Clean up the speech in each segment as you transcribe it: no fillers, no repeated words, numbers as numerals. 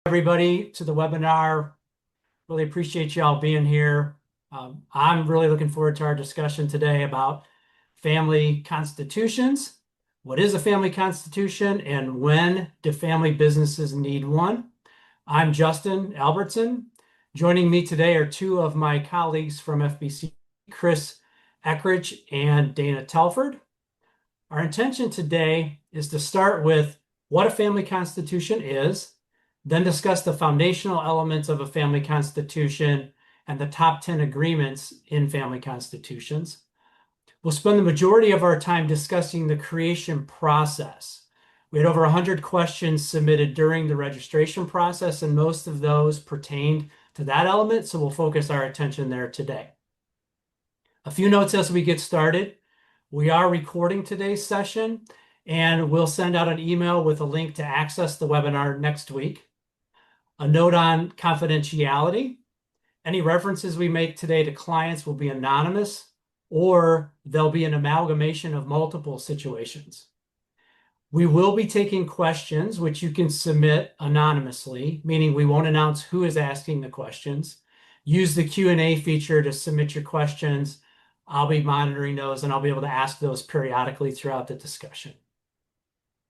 Everybody to the webinar. Really appreciate you all being here. I'm really looking forward to our discussion today about family constitutions. What is a family constitution and when do family businesses need one? I'm Justin Albertson. Joining me today are two of my colleagues from FBC, Chris Eckrich and Dana Telford. Our intention today is to start with what a family constitution is, then discuss the foundational elements of a family constitution and the top 10 agreements in family constitutions. We'll spend the majority of our time discussing the creation process. We had over 100 questions submitted during the registration process, and most of those pertained to that element, so we'll focus our attention there today. A few notes as we get started. We are recording today's session, and we'll send out an email with a link to access the webinar next week. A note on confidentiality. Any references we make today to clients will be anonymous, or they'll be an amalgamation of multiple situations. We will be taking questions, which you can submit anonymously, meaning we won't announce who is asking the questions. Use the Q&A feature to submit your questions. I'll be monitoring those, and I'll be able to ask those periodically throughout the discussion.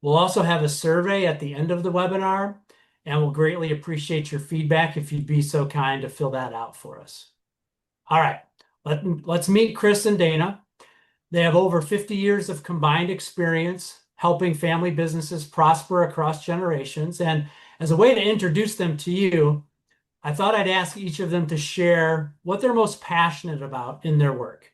We'll also have a survey at the end of the webinar, and we'll greatly appreciate your feedback if you'd be so kind to fill that out for us. All right, let's meet Chris and Dana. They have over 50 years of combined experience helping family businesses prosper across generations. And as a way to introduce them to you, I thought I'd ask each of them to share what they're most passionate about in their work.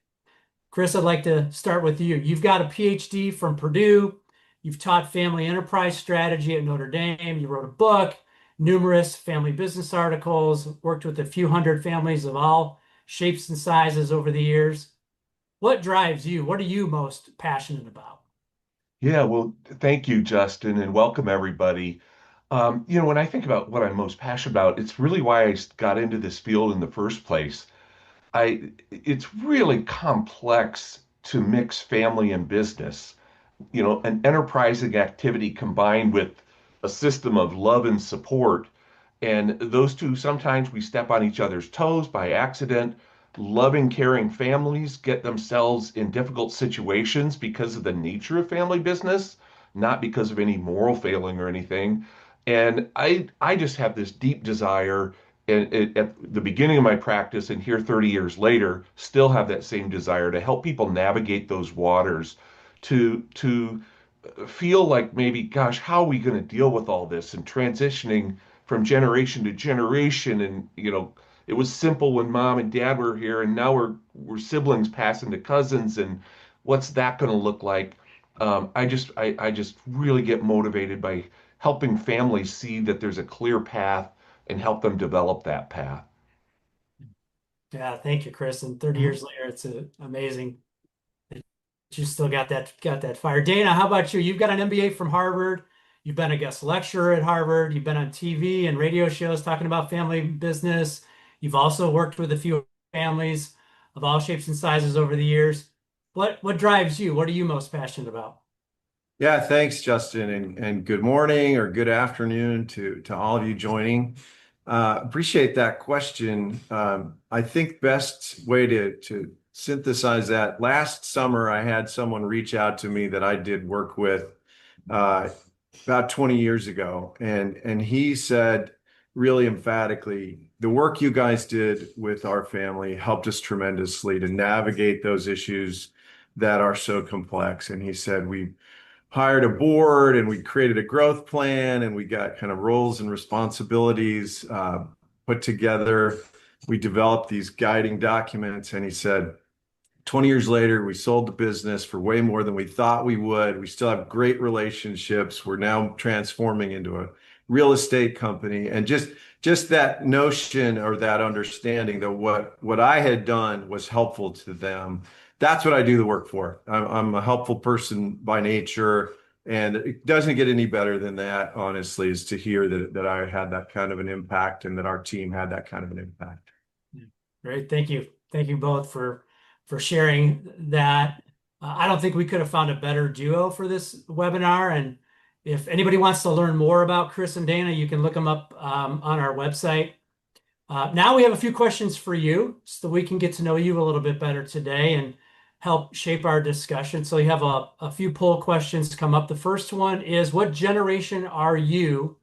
Chris, I'd like to start with you. You've got a PhD from Purdue. You've taught family enterprise strategy at Notre Dame. You wrote a book, numerous family business articles, worked with a few hundred families of all shapes and sizes over the years. What drives you? What are you most passionate about? Yeah, well, thank you, Justin, and welcome everybody. When I think about what I'm most passionate about, it's really why I got into this field in the first place. It's really complex to mix family and business. An enterprising activity combined with a system of love and support. And those two, sometimes we step on each other's toes by accident. Loving, caring families get themselves in difficult situations because of the nature of family business, not because of any moral failing or anything. And I just have this deep desire at the beginning of my practice and here 30 years later, still have that same desire to help people navigate those waters, to feel like maybe, gosh, how are we going to deal with all this and transitioning from generation to generation? And it was simple when mom and dad were here, and now we're siblings passing to cousins, and what's that going to look like? I just really get motivated by helping families see that there's a clear path and help them develop that path. Yeah, thank you, Chris. And 30 years later, it's amazing that you still got that fire. Dana, how about you? You've got an MBA from Harvard. You've been a guest lecturer at Harvard. You've been on TV and radio shows talking about family business. You've also worked with a few families of all shapes and sizes over the years. What drives you? What are you most passionate about? Yeah, thanks, Justin, and good morning or good afternoon to all of you joining. Appreciate that question. I think best way to synthesize that. Last summer, I had someone reach out to me that I did work with about 20 years ago, and he said really emphatically, the work you guys did with our family helped us tremendously to navigate those issues that are so complex. And he said, we hired a board and we created a growth plan and we got kind of roles and responsibilities put together. We developed these guiding documents, and he said, 20 years later, we sold the business for way more than we thought we would. We still have great relationships. We're now transforming into a real estate company. And just that notion or that understanding that what I had done was helpful to them. That's what I do the work for. I'm a helpful person by nature, and it doesn't get any better than that, honestly, is to hear that I had that kind of an impact and that our team had that kind of an impact. Great. Thank you. Thank you both for sharing that. I don't think we could have found a better duo for this webinar. And If anybody wants to learn more about Chris and Dana, you can look them up on our website. Now we have a few questions for you so we can get to know you a little bit better today and help shape our discussion. So you have a few poll questions come up. The first one is, what generation are you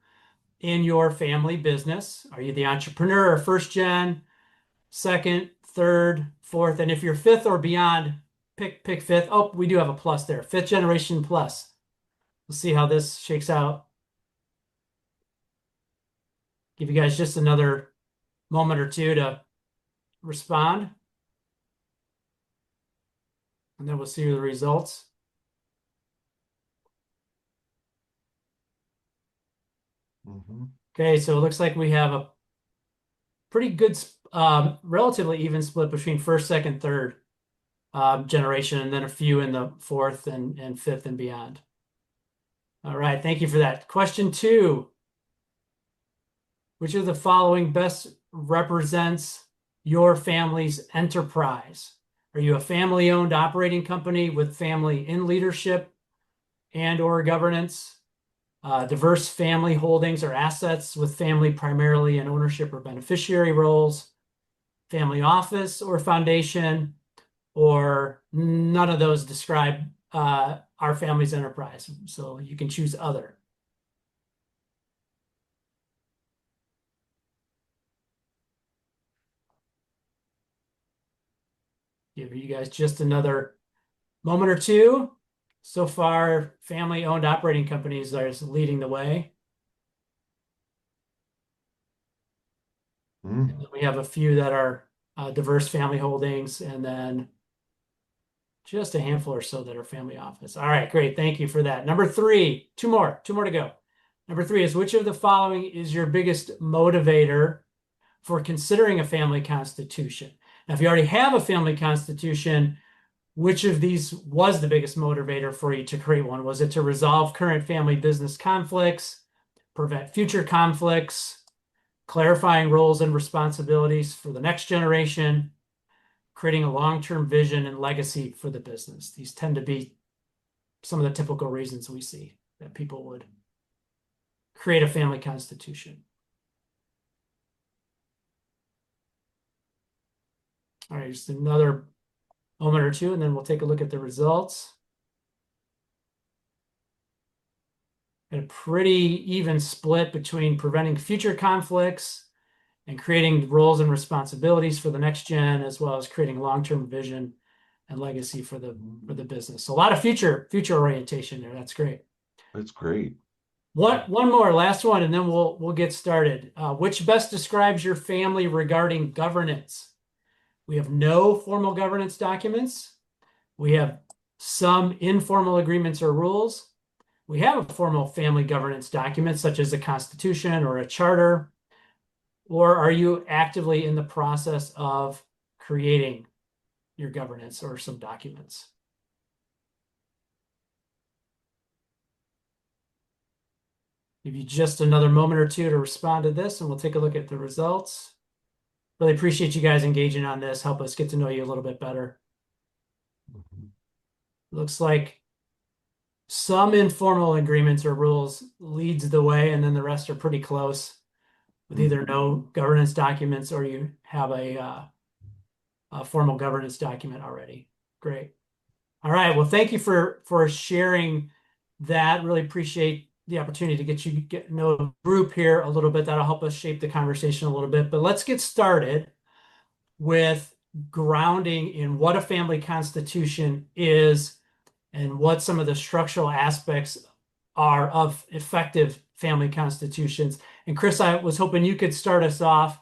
in your family business? Are you the entrepreneur or first gen, second, third, fourth? And if you're fifth or beyond, pick fifth. Oh, we do have a plus there. Fifth generation plus. We'll see how this shakes out. Give you guys just another moment or two to respond, and then we'll see the results. Okay, so it looks like we have a pretty good, relatively even split between first, second, third generation, and then a few in the fourth and fifth and beyond. All right, thank you for that. Question 2. Which of the following best represents your family's enterprise? Are you a family-owned operating company with family in leadership and or governance? Diverse family holdings or assets with family primarily in ownership or beneficiary roles? Family office or foundation? Or none of those describe our family's enterprise. So you can choose other. Give you guys just another moment or two. So far, family-owned operating companies are leading the way. And then we have a few that are diverse family holdings, and then just a handful or so that are family office. All right, great. Thank you for that. Number 3, two more to go. Number 3 is, which of the following is your biggest motivator for considering a family constitution? Now, if you already have a family constitution, which of these was the biggest motivator for you to create one? Was it to resolve current family business conflicts, prevent future conflicts, clarifying roles and responsibilities for the next generation, creating a long-term vision and legacy for the business? These tend to be some of the typical reasons we see that people would create a family constitution. All right, just another moment or two, and then we'll take a look at the results. And a pretty even split between preventing future conflicts and creating roles and responsibilities for the next gen, as well as creating long-term vision and legacy for the business. So a lot of future orientation there. That's great. That's great. One more, last one, and then we'll get started. Which best describes your family regarding governance? We have no formal governance documents. We have some informal agreements or rules. We have a formal family governance document, such as a constitution or a charter. Or are you actively in the process of creating your governance or some documents? Give you just another moment or two to respond to this, and we'll take a look at the results. Really appreciate you guys engaging on this. Help us get to know you a little bit better. Looks like some informal agreements or rules leads the way, and then the rest are pretty close, with either no governance documents or you have a formal governance document already. Great. All right. Well, thank you for sharing that. Really appreciate the opportunity to get to know the group here a little bit. That'll help us shape the conversation a little bit. But let's get started with grounding in what a family constitution is and what some of the structural aspects are of effective family constitutions. And Chris, I was hoping you could start us off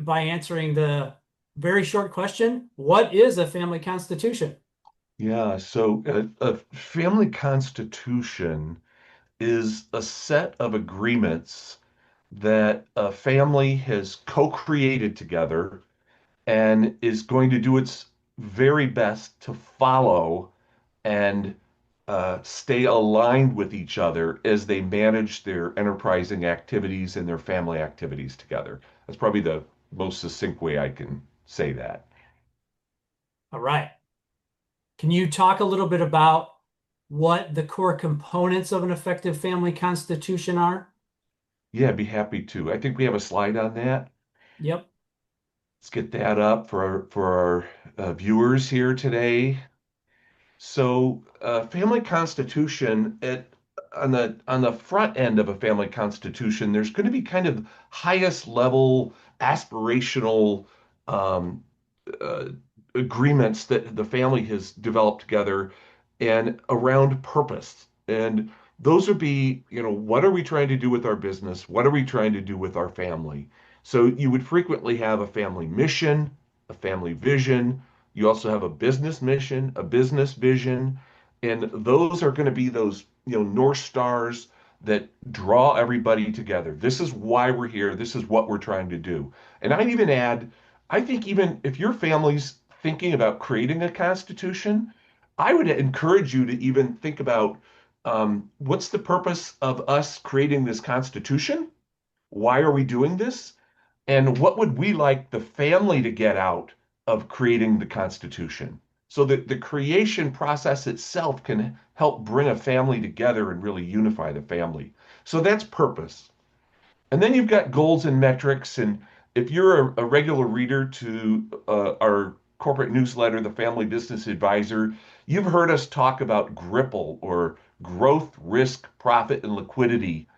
by answering the very short question: what is a family constitution? Yeah, so a family constitution is a set of agreements that a family has co-created together and is going to do its very best to follow and stay aligned with each other as they manage their enterprising activities and their family activities together. That's probably the most succinct way I can say that. All right. Can you talk a little bit about what the core components of an effective family constitution are? Yeah, be happy to. I think we have a slide on that. Yep. Let's get that up for our viewers here today. So, family constitution on the front end of a family constitution, there's going to be kind of highest level aspirational um, uh, agreements that the family has developed together and around purpose. And those would be, what are we trying to do with our business? What are we trying to do with our family? So you would frequently have a family mission, a family vision. You also have a business mission, a business vision, and those are going to be those, North Stars that draw everybody together. This is why we're here. This is what we're trying to do. And I'd even add, I think even if your family's thinking about creating a constitution, I would encourage you to even think about what's the purpose of us creating this constitution? Why are we doing this? And what would we like the family to get out of creating the Constitution? So that the creation process itself can help bring a family together and really unify the family. So that's purpose. And then you've got goals and metrics. And if you're a regular reader to our corporate newsletter, The Family Business Advisor, you've heard us talk about GRIPPLE or growth, risk, profit, and liquidity.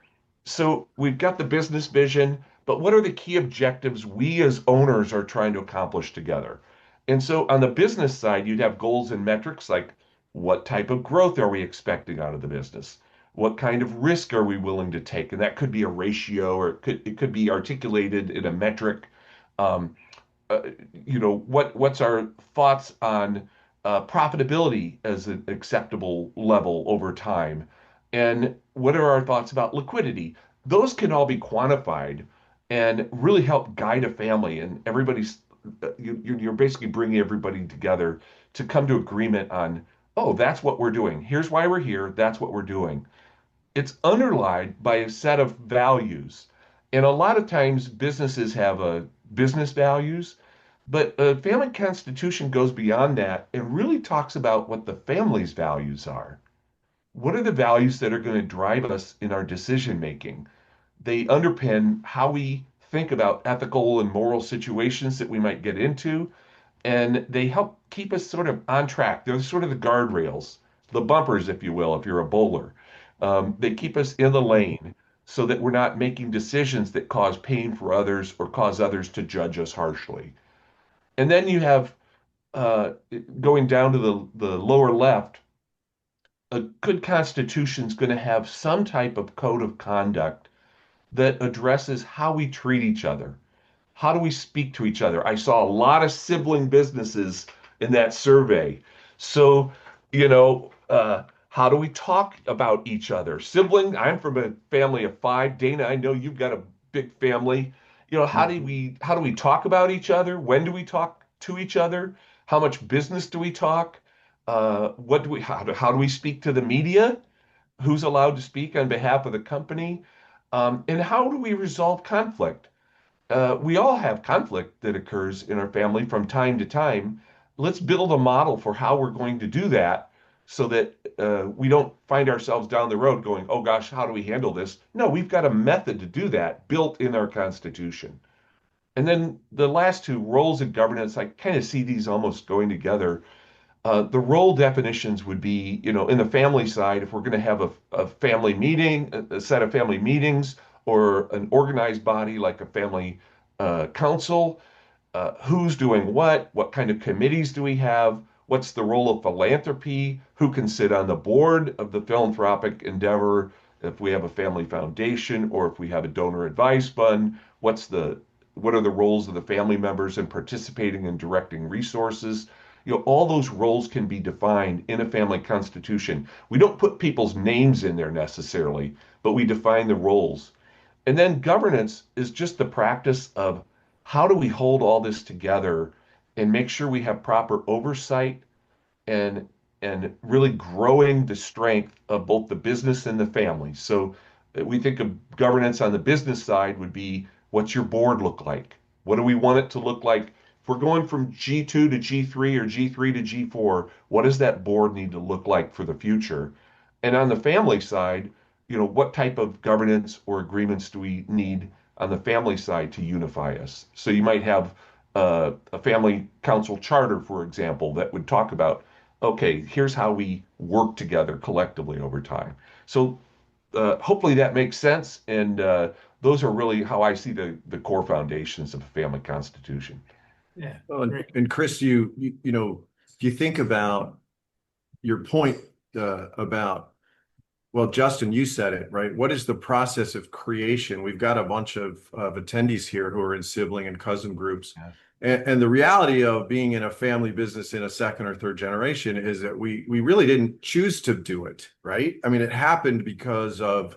So we've got the business vision, but what are the key objectives we as owners are trying to accomplish together? And so on the business side, you'd have goals and metrics like what type of growth are we expecting out of the business? What kind of risk are we willing to take? And that could be a ratio or it could be articulated in a metric. Um, uh, what's our thoughts on profitability as an acceptable level over time? And what are our thoughts about liquidity? Those can all be quantified and really help guide a family. And you're basically bringing everybody together to come to agreement on, oh, that's what we're doing. Here's why we're here. That's what we're doing. It's underlined by a set of values. And a lot of times businesses have business values, but a family constitution goes beyond that and really talks about what the family's values are. What are the values that are going to drive us in our decision making? They underpin how we think about ethical and moral situations that we might get into, and they help keep us sort of on track. They're sort of the guardrails, the bumpers, if you will, if you're a bowler. They keep us in the lane so that we're not making decisions that cause pain for others or cause others to judge us harshly. And then you have uh, going down to the lower left, a good constitution is going to have some type of code of conduct that addresses how we treat each other. How do we speak to each other? I saw a lot of sibling businesses in that survey. So, how do we talk about each other? Sibling, I'm from a family of five. Dana, I know you've got a big family. How do we talk about each other? When do we talk to each other? How much business do we talk? How do we speak to the media? Who's allowed to speak on behalf of the company? And how do we resolve conflict? We all have conflict that occurs in our family from time to time. Let's build a model for how we're going to do that so that we don't find ourselves down the road going, oh gosh, how do we handle this? No, we've got a method to do that built in our Constitution. And then the last two, roles and governance, I kind of see these almost going together. The role definitions would be, in the family side, if we're going to have a family meeting, a set of family meetings, or an organized body like a family council, who's doing what kind of committees do we have, what's the role of philanthropy, who can sit on the board of the philanthropic endeavor, if we have a family foundation or if we have a donor advised fund, what are the roles of the family members in participating and directing resources. All those roles can be defined in a family constitution. We don't put people's names in there necessarily, but we define the roles. And then governance is just the practice of how do we hold all this together and make sure we have proper oversight and and really growing the strength of both the business and the family. So we think of governance on the business side would be what's your board look like? What do we want it to look like we're going from G2 to G3 or G3 to G4, what does that board need to look like for the future? And on the family side, what type of governance or agreements do we need on the family side to unify us? So you might have a family council charter, for example, that would talk about, okay, here's how we work together collectively over time. So hopefully that makes sense. And those are really how I see the core foundations of a family constitution. Yeah, Well, great. and Chris, if you think about your point about, well, Justin, you said it, right? What is the process of creation? We've got a bunch of attendees here who are in sibling and cousin groups. Yeah. And the reality of being in a family business in a second or third generation is that we really didn't choose to do it, right? I mean, it happened because of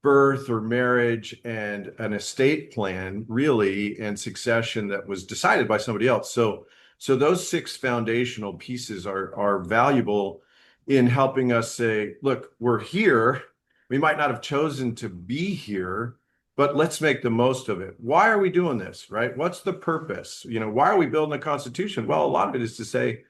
birth or marriage and an estate plan, really, and succession that was decided by somebody else. So those six foundational pieces are valuable in helping us say, look, we're here. We might not have chosen to be here, but let's make the most of it. Why are we doing this, right? What's the purpose? Why are we building a constitution? Well, a lot of it is to say,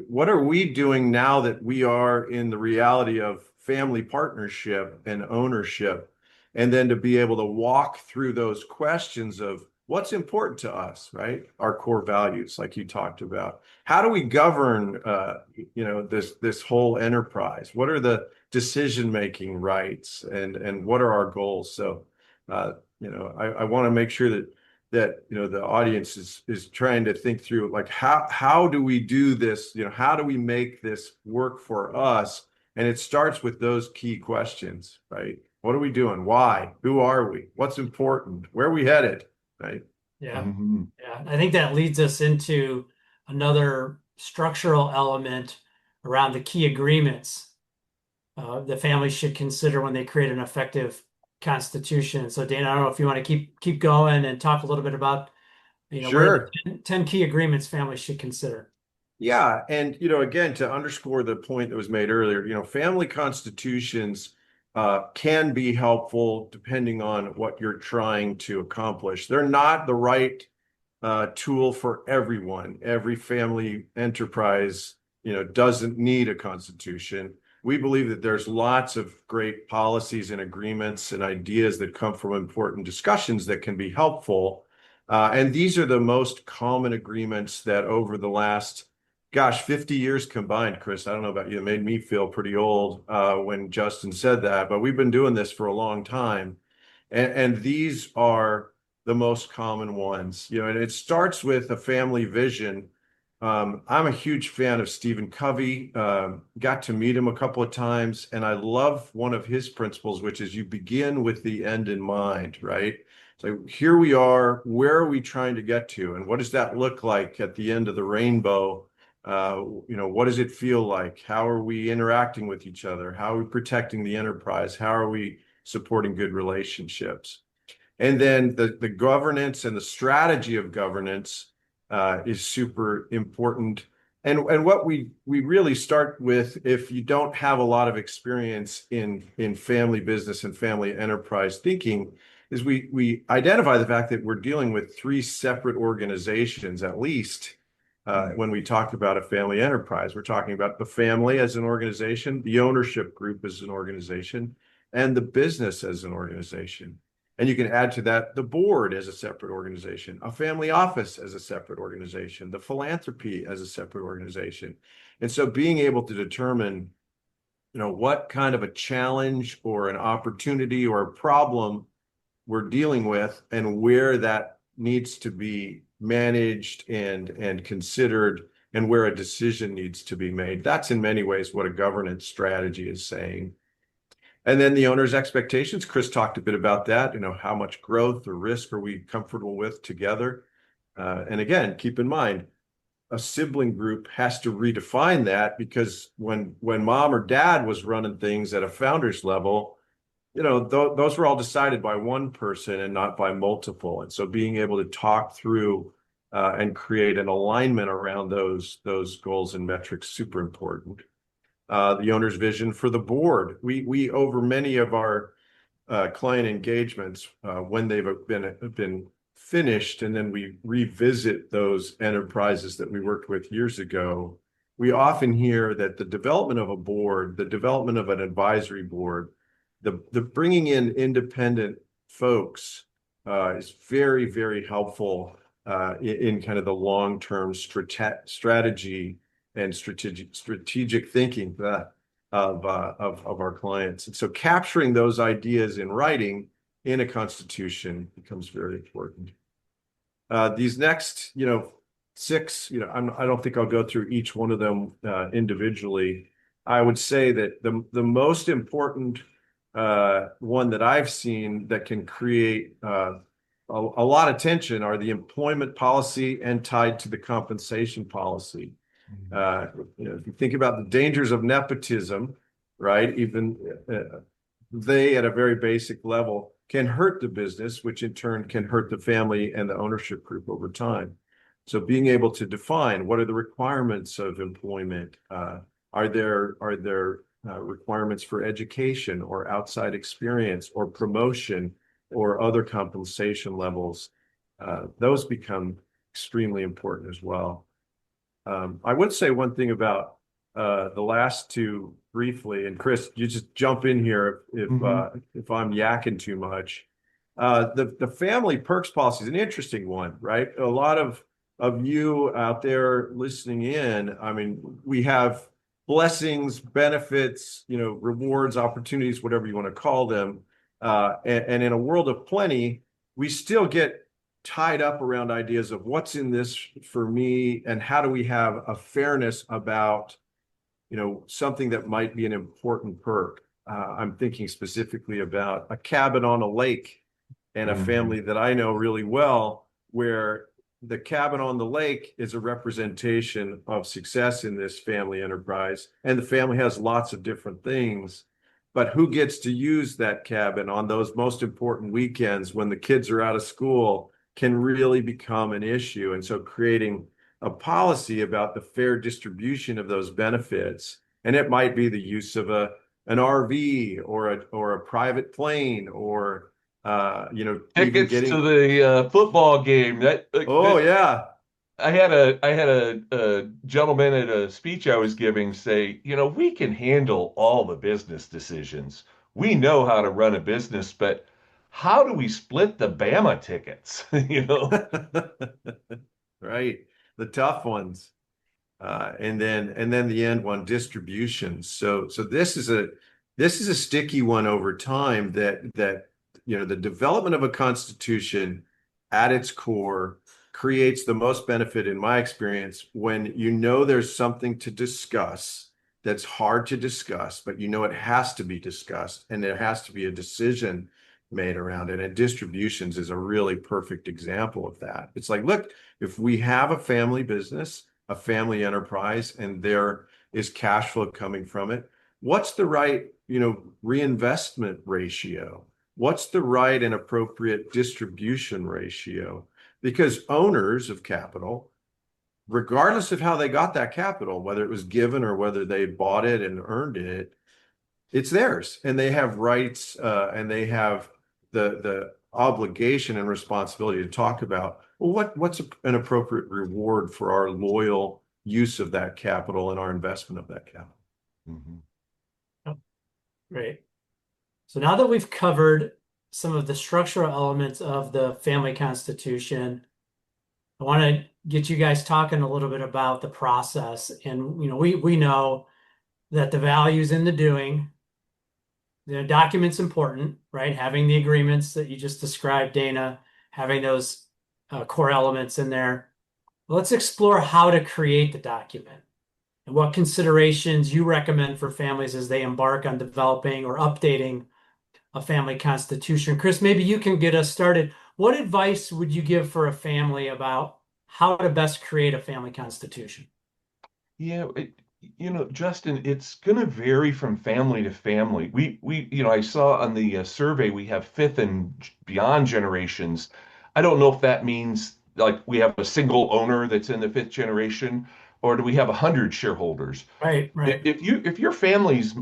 what are we doing now that we are in the reality of family partnership and ownership? And then to be able to walk through those questions of what's important to us, right? Our core values, like you talked about. How do we govern, this whole enterprise? What are the decision-making rights, and what are our goals? So, I want to make sure that the audience is trying to think through, like, how do we do this? How do we make this work for us? And it starts with those key questions, right? What are we doing? Why? Who are we? What's important? Where are we headed? Right? Yeah. Mm-hmm. Yeah. I think that leads us into another structural element around the key agreements the families should consider when they create an effective constitution. So Dana, I don't know if you want to keep going and talk a little bit about, what are Sure. the 10 key agreements families should consider? Yeah. And, again, to underscore the point that was made earlier, family constitutions can be helpful depending on what you're trying to accomplish. They're not the right tool for everyone. Every family enterprise, doesn't need a constitution. We believe that there's lots of great policies and agreements and ideas that come from important discussions that can be helpful. And these are the most common agreements that over the last, 50 years combined, Chris, I don't know about you, it made me feel pretty old when Justin said that, but we've been doing this for a long time. And these are the most common ones, and it starts with a family vision. I'm a huge fan of Stephen Covey. Got to meet him a couple of times, and I love one of his principles, which is you begin with the end in mind, right? So here we are, where are we trying to get to? And what does that look like at the end of the rainbow? What does it feel like? How are we interacting with each other? How are we protecting the enterprise? How are we supporting good relationships? And then the governance and the strategy of governance is super important. And what we really start with, if you don't have a lot of experience in family business and family enterprise thinking, is we identify the fact that we're dealing with three separate organizations, at least when we talk about a family enterprise. We're talking about the family as an organization, the ownership group as an organization, and the business as an organization. And you can add to that the board as a separate organization, a family office as a separate organization, the philanthropy as a separate organization. And so being able to determine, what kind of a challenge or an opportunity or a problem we're dealing with and where that needs to be managed and considered and where a decision needs to be made. That's in many ways what a governance strategy is saying. And then the owner's expectations, Chris talked a bit about that, how much growth or risk are we comfortable with together? And again, keep in mind, a sibling group has to redefine that, because when mom or dad was running things at a founder's level, those were all decided by one person and not by multiple. And so being able to talk through and create an alignment around those goals and metrics, super important. The owner's vision for the board. We over many of our client engagements, when they've been finished and then we revisit those enterprises that we worked with years ago, we often hear that the development of a board, the development of an advisory board, the bringing in independent folks is very, very helpful in kind of the long-term strategy and strategic thinking of our clients. And so capturing those ideas in writing in a constitution becomes very important. These next, six, I don't think I'll go through each one of them individually. I would say that the most important one that I've seen that can create a lot of tension are the employment policy and tied to the compensation policy. If you think about the dangers of nepotism, right? Even they, at a very basic level, can hurt the business, which in turn can hurt the family and the ownership group over time. So being able to define what are the requirements of employment, are there requirements for education or outside experience or promotion or other compensation levels, those become extremely important as well. I would say one thing about the last two briefly, and Chris, you just jump in here if I'm yakking too much. The family perks policy is an interesting one, right? A lot of you out there listening in, I mean, we have blessings, benefits, rewards, opportunities, whatever you want to call them. And in a world of plenty, we still get tied up around ideas of what's in this for me and how do we have a fairness about, something that might be an important perk. I'm thinking specifically about a cabin on a lake and a family that I know really well, where the cabin on the lake is a representation of success in this family enterprise. And the family has lots of different things, but who gets to use that cabin on those most important weekends when the kids are out of school can really become an issue. And so creating a policy about the fair distribution of those benefits, and it might be the use of an RV or a private plane or Tickets to the football game. Yeah. I had a gentleman at a speech I was giving say, we can handle all the business decisions. We know how to run a business, but how do we split the Bama tickets? Right. The tough ones. And then the end one, distribution. So this is a sticky one over time that the development of a constitution at its core creates the most benefit in my experience when there's something to discuss that's hard to discuss, but it has to be discussed and there has to be a decision made around it. And distributions is a really perfect example of that. It's like, look, if we have a family business, a family enterprise, and there is cash flow coming from it, what's the right, reinvestment ratio? What's the right and appropriate distribution ratio? Because owners of capital, regardless of how they got that capital, whether it was given or whether they bought it and earned it, it's theirs. And they have rights and they have the obligation and responsibility to talk about, well, what's an appropriate reward for our loyal use of that capital and our investment of that capital. Oh, great. So now that we've covered some of the structural elements of the family constitution, I want to get you guys talking a little bit about the process. And we know that the value's in the doing. The document's important, right? Having the agreements that you just described, Dana, having those core elements in there. Let's explore how to create the document and what considerations you recommend for families as they embark on developing or updating a family constitution. Chris, maybe you can get us started. What advice would you give for a family about how to best create a family constitution? Yeah, Justin, it's going to vary from family to family. I saw on the survey we have fifth and beyond generations. I don't know if that means like we have a single owner that's in the fifth generation, or do we have 100 shareholders? Right. If your family's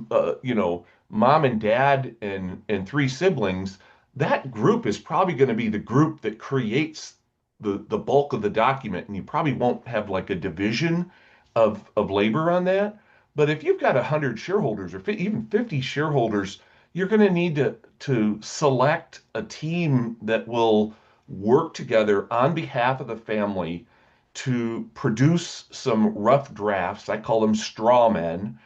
mom and dad and three siblings, that group is probably going to be the group that creates the bulk of the document, and you probably won't have like a division of labor on that. But if you've got 100 shareholders or even 50 shareholders, you're going to need to select a team that will work together on behalf of the family to produce some rough drafts. I call them straw men.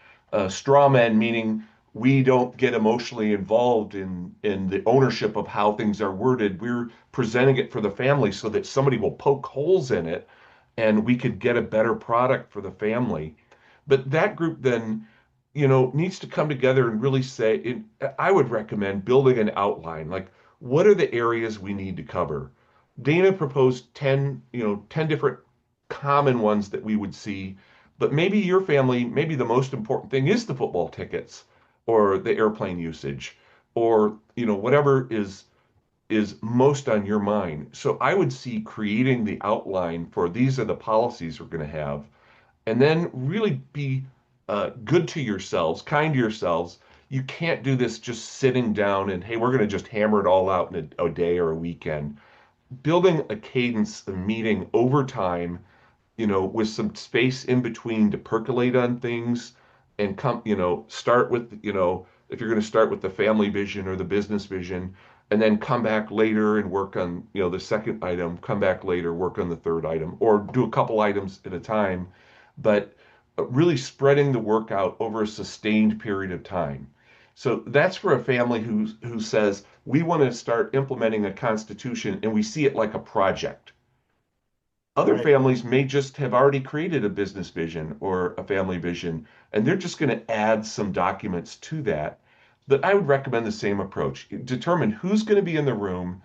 Straw men meaning we don't get emotionally involved in the ownership of how things are worded. We're presenting it for the family so that somebody will poke holes in it and we could get a better product for the family. But that group then, needs to come together and really say, I would recommend building an outline, like what are the areas we need to cover? Dana proposed 10, 10 different common ones that we would see, but maybe your family, maybe the most important thing is the football tickets or the airplane usage or, whatever is most on your mind. So I would see creating the outline for these are the policies we're going to have, and then really be good to yourselves, kind to yourselves. You can't do this just sitting down and, hey, we're going to just hammer it all out in a day or a weekend. Building a cadence of meeting over time, with some space in between to percolate on things and come, start with, if you're going to start with the family vision or the business vision, and then come back later and work on, the second item, come back later, work on the third item, or do a couple items at a time, but really spreading the work out over a sustained period of time. So that's for a family who says we want to start implementing a constitution and we see it like a project. Other Right. families may just have already created a business vision or a family vision, and they're just going to add some documents to that. But I would recommend the same approach. Determine who's going to be in the room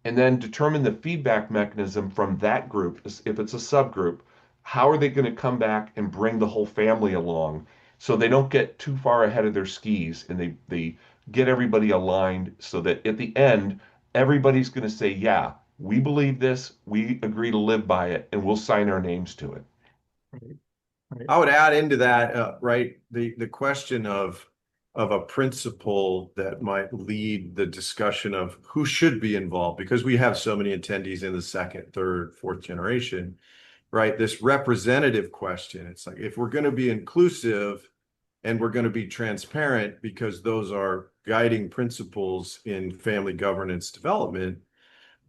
and then determine the feedback mechanism from that group. If it's a subgroup, how are they going to come back and bring the whole family along so they don't get too far ahead of their skis and they get everybody aligned so that at the end, everybody's going to say, yeah, we believe this, we agree to live by it, and we'll sign our names to it. Right. Right. I would add into that, right, the question of a principle that might lead the discussion of who should be involved, because we have so many attendees in the second, third, fourth generation, right? This representative question. It's like if we're going to be inclusive and we're going to be transparent, because those are guiding principles in family governance development.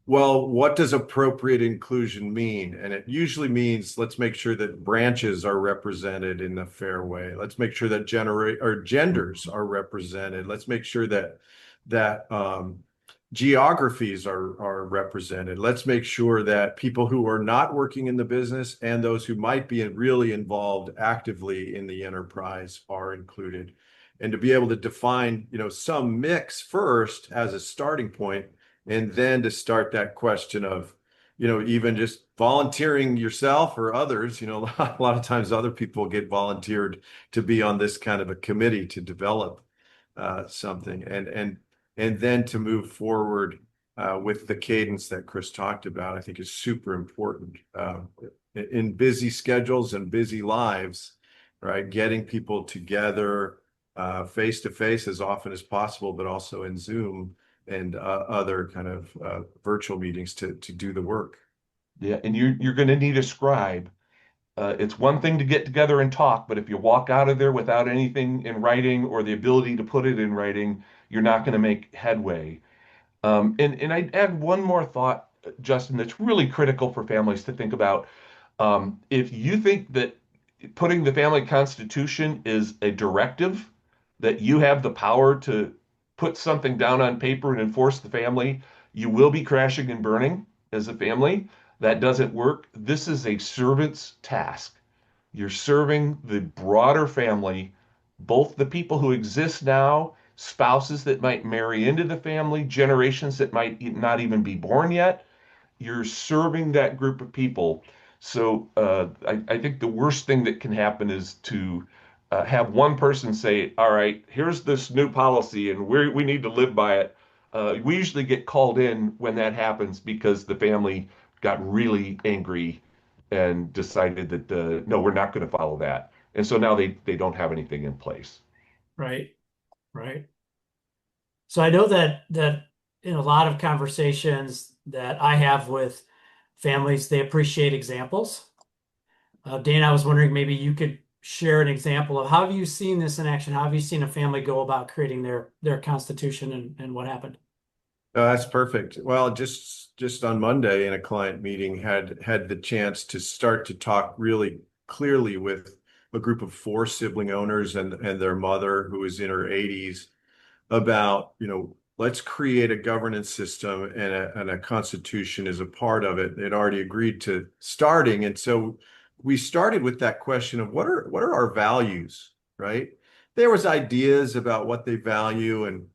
Well, what does appropriate inclusion mean? And it usually means let's make sure that branches are represented in a fair way. Let's make sure that genders are represented. Let's make sure that geographies are represented. Let's make sure that people who are not working in the business and those who might be really involved actively in the enterprise are included. And to be able to define, some mix first as a starting point, and then to start that question of, even just volunteering yourself or others, a lot of times other people get volunteered to be on this kind of a committee to develop something, and then to move forward with the cadence that Chris talked about, I think is super important in busy schedules and busy lives, right? Getting people together face to face as often as possible, but also in Zoom and other kind of virtual meetings to do the work. Yeah, and you're going to need a scribe. It's one thing to get together and talk, but if you walk out of there without anything in writing or the ability to put it in writing, you're not going to make headway. And I'd add one more thought, Justin, that's really critical for families to think about. If you think that putting the family constitution is a directive, that you have the power to put something down on paper and enforce the family, you will be crashing and burning as a family. That doesn't work. This is a servant's task. You're serving the broader family, both the people who exist now, spouses that might marry into the family, generations that might not even be born yet. You're serving that group of people. So I think the worst thing that can happen is to have one person say, all right, here's this new policy and we need to live by it. We usually get called in when that happens because the family got really angry and decided that no, we're not going to follow that. And so now they don't have anything in place. Right. Right. So I know that in a lot of conversations that I have with families, they appreciate examples. Dana, I was wondering maybe you could share an example of how have you seen this in action? How have you seen a family go about creating their constitution and what happened? Oh, that's perfect. Well, just on Monday in a client meeting, had the chance to start to talk really clearly with a group of four sibling owners and their mother who is in her 80s about, let's create a governance system and a constitution as a part of it. They'd already agreed to starting. And so we started with that question of what are our values, right? There was ideas about what they value, and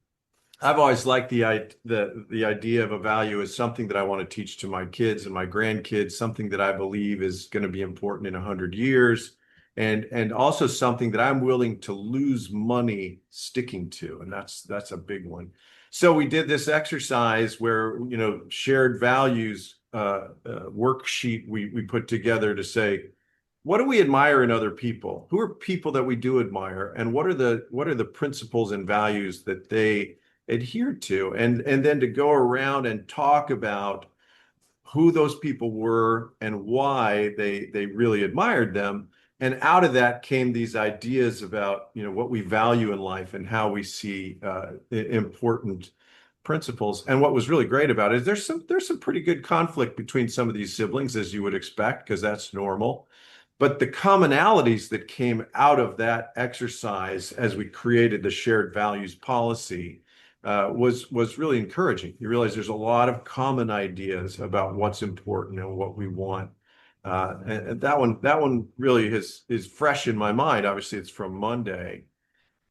I've always liked the idea of a value as something that I want to teach to my kids and my grandkids, something that I believe is going to be important in 100 years, and also something that I'm willing to lose money sticking to, and that's a big one. So we did this exercise where shared values worksheet we put together to say, what do we admire in other people? Who are people that we do admire, and what are the principles and values that they adhered to, and then to go around and talk about who those people were and why they really admired them. And out of that came these ideas about what we value in life and how we see important principles. And what was really great about it is there's some pretty good conflict between some of these siblings, as you would expect, because that's normal. But the commonalities that came out of that exercise as we created the shared values policy was really encouraging. You realize there's a lot of common ideas about what's important and what we want. And that one really is fresh in my mind. Obviously, it's from Monday,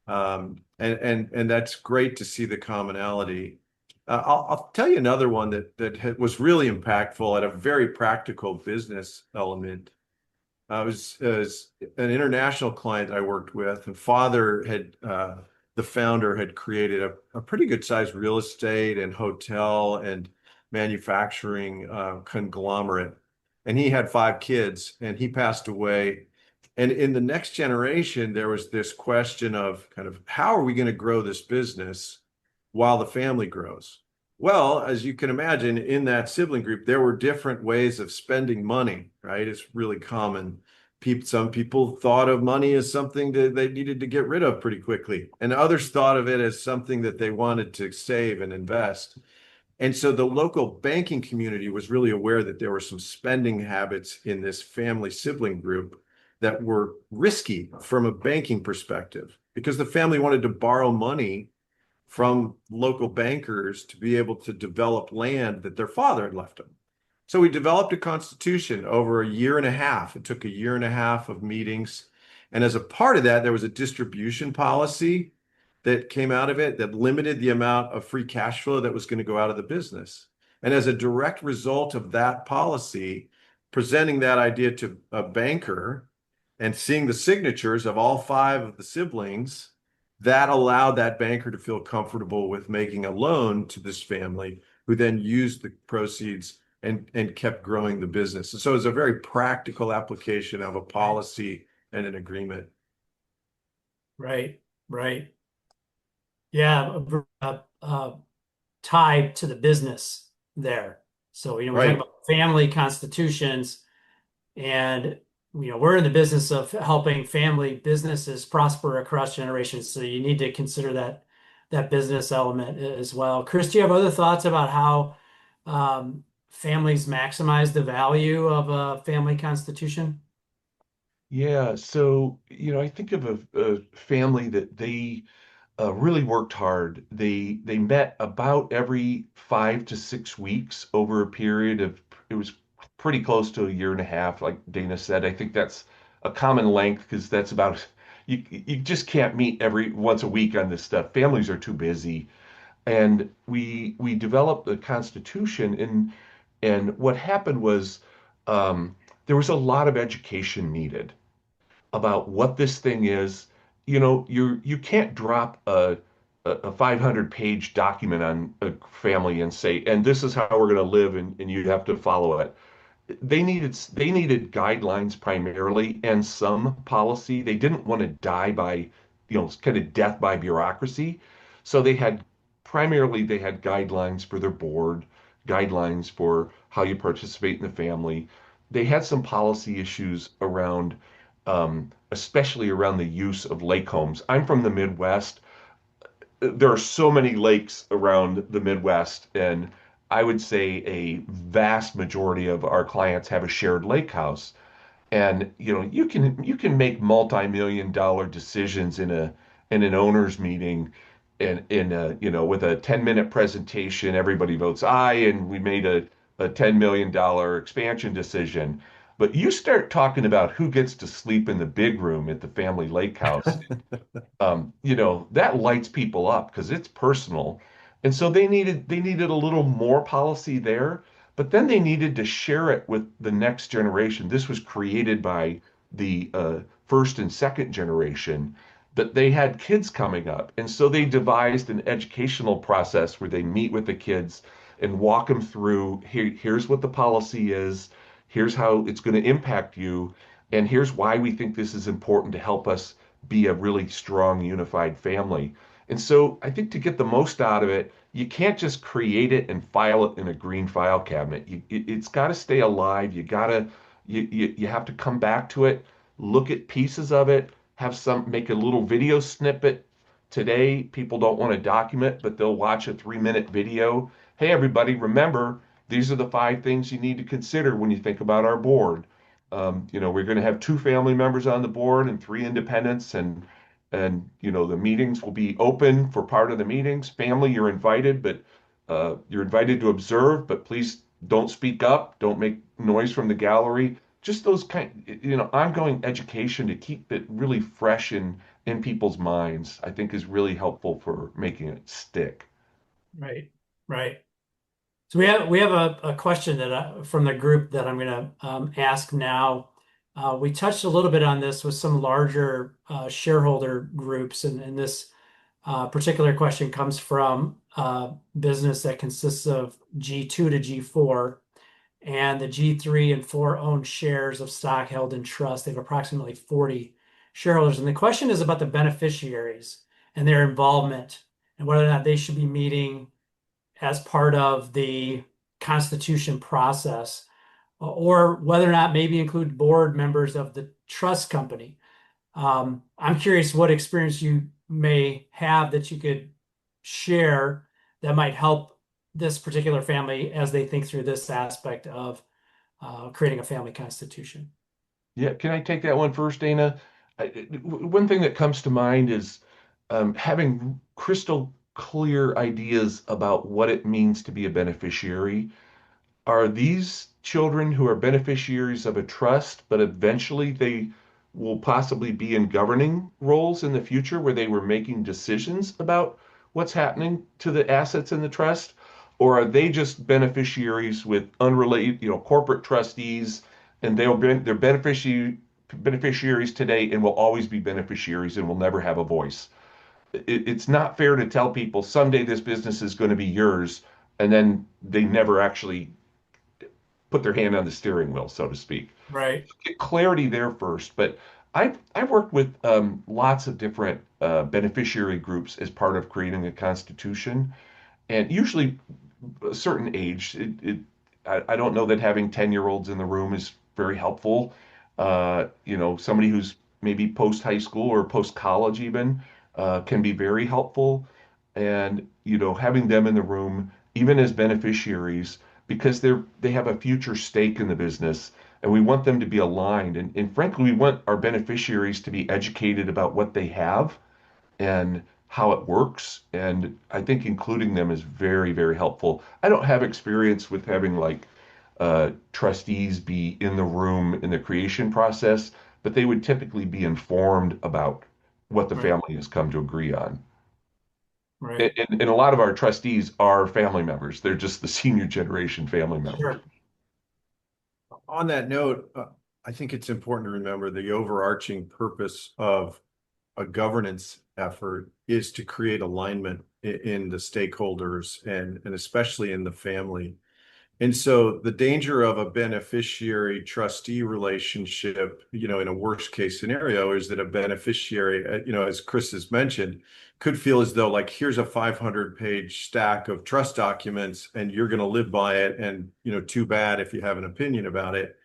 and that's great to see the commonality. I'll tell you another one that was really impactful at a very practical business element. I was an international client I worked with, and the founder had created a pretty good sized real estate and hotel and manufacturing conglomerate. And he had 5 kids, and he passed away. And in the next generation, there was this question of kind of how are we going to grow this business while the family grows? Well, as you can imagine, in that sibling group, there were different ways of spending money, right? It's really common. Some people thought of money as something that they needed to get rid of pretty quickly, and others thought of it as something that they wanted to save and invest. And so the local banking community was really aware that there were some spending habits in this family sibling group that were risky from a banking perspective because the family wanted to borrow money from local bankers to be able to develop land that their father had left them. So we developed a constitution over a year and a half. It took a year and a half of meetings. And as a part of that, there was a distribution policy that came out of it that limited the amount of free cash flow that was going to go out of the business. And as a direct result of that policy, presenting that idea to a banker and seeing the signatures of all 5 of the siblings, that allowed that banker to feel comfortable with making a loan to this family, who then used the proceeds and kept growing the business. And so it's a very practical application of a policy and an agreement. Right, right. Yeah, tied to the business there. So, we're talking Right. about family constitutions, and we're in the business of helping family businesses prosper across generations. So you need to consider that business element as well. Chris, do you have other thoughts about how families maximize the value of a family constitution? Yeah, so I think of a family that they really worked hard. They met about every 5 to 6 weeks over a period of it was pretty close to a year and a half, like Dana said. I think that's a common length because that's about you just can't meet every once a week on this stuff. Families are too busy. And we developed the Constitution, and what happened was there was a lot of education needed about what this thing is. You can't drop a 500-page document on a family and say, and this is how we're going to live, and you have to follow it. They needed guidelines primarily and some policy. They didn't want to die by, kind of death by bureaucracy. So they had primarily they had guidelines for their board, guidelines for how you participate in the family. They had some policy issues around, especially around the use of lake homes. I'm from the Midwest. There are so many lakes around the Midwest, and I would say a vast majority of our clients have a shared lake house. And you can make multi-million dollar decisions in an owners meeting and in a with a 10-minute presentation, everybody votes aye, and we made a $10 million expansion decision. But you start talking about who gets to sleep in the big room at the family lake house, that lights people up because it's personal. And so they needed a little more policy there, but then they needed to share it with the next generation. This was created by the first and second generation, that they had kids coming up. And so they devised an educational process where they meet with the kids and walk them through here's what the policy is, here's how it's going to impact you, and here's why we think this is important to help us be a really strong, unified family. And so I think to get the most out of it, you can't just create it and file it in a green file cabinet. It's got to stay alive. You have to come back to it, look at pieces of it, make a little video snippet. Today, people don't want to document, but they'll watch a 3-minute video. Hey, everybody, remember, these are the 5 things you need to consider when you think about our board. We're going to have 2 family members on the board and 3 independents, and the meetings will be open for part of the meetings. Family, you're invited, but you're invited to observe, but please don't speak up, don't make noise from the gallery. Just those ongoing education to keep it really fresh in people's minds, I think is really helpful for making it stick. Right, right. So we have a question from the group that I'm going to ask now. We touched a little bit on this with some larger shareholder groups, and this particular question comes from a business that consists of G2 to G4, and the G3 and 4 own shares of stock held in trust. They have approximately 40 shareholders, and the question is about the beneficiaries and their involvement and whether or not they should be meeting as part of the constitution process, or whether or not maybe include board members of the trust company. I'm curious what experience you may have that you could share that might help this particular family as they think through this aspect of creating a family constitution. Yeah, can I take that one first, Dana? One thing that comes to mind is having crystal clear ideas about what it means to be a beneficiary. Are these children who are beneficiaries of a trust, but eventually they will possibly be in governing roles in the future where they were making decisions about what's happening to the assets in the trust? Or are they just beneficiaries with unrelated, corporate trustees, and they're beneficiaries today and will always be beneficiaries and will never have a voice? It's not fair to tell people someday this business is going to be yours, and then they never actually put their hand on the steering wheel, so to speak. Right. Get clarity there first. But I've worked with lots of different beneficiary groups as part of creating a constitution, and usually a certain age. I don't know that having 10-year-olds in the room is very helpful. Somebody who's maybe post high school or post college even can be very helpful. And having them in the room, even as beneficiaries, because they have a future stake in the business, and we want them to be aligned. And frankly, we want our beneficiaries to be educated about what they have and how it works. And I think including them is very, very helpful. I don't have experience with having like trustees be in the room in the creation process, but they would typically be informed about what the Right. family has come to agree on. Right. And a lot of our trustees are family members. They're just the senior generation family members. Sure. On that note, I think it's important to remember the overarching purpose of a governance effort is to create alignment in the stakeholders and especially in the family. And so the danger of a beneficiary trustee relationship, in a worst case scenario, is that a beneficiary, as Chris has mentioned, could feel as though like, here's a 500-page stack of trust documents and you're going to live by it. And, too bad if you have an opinion about it.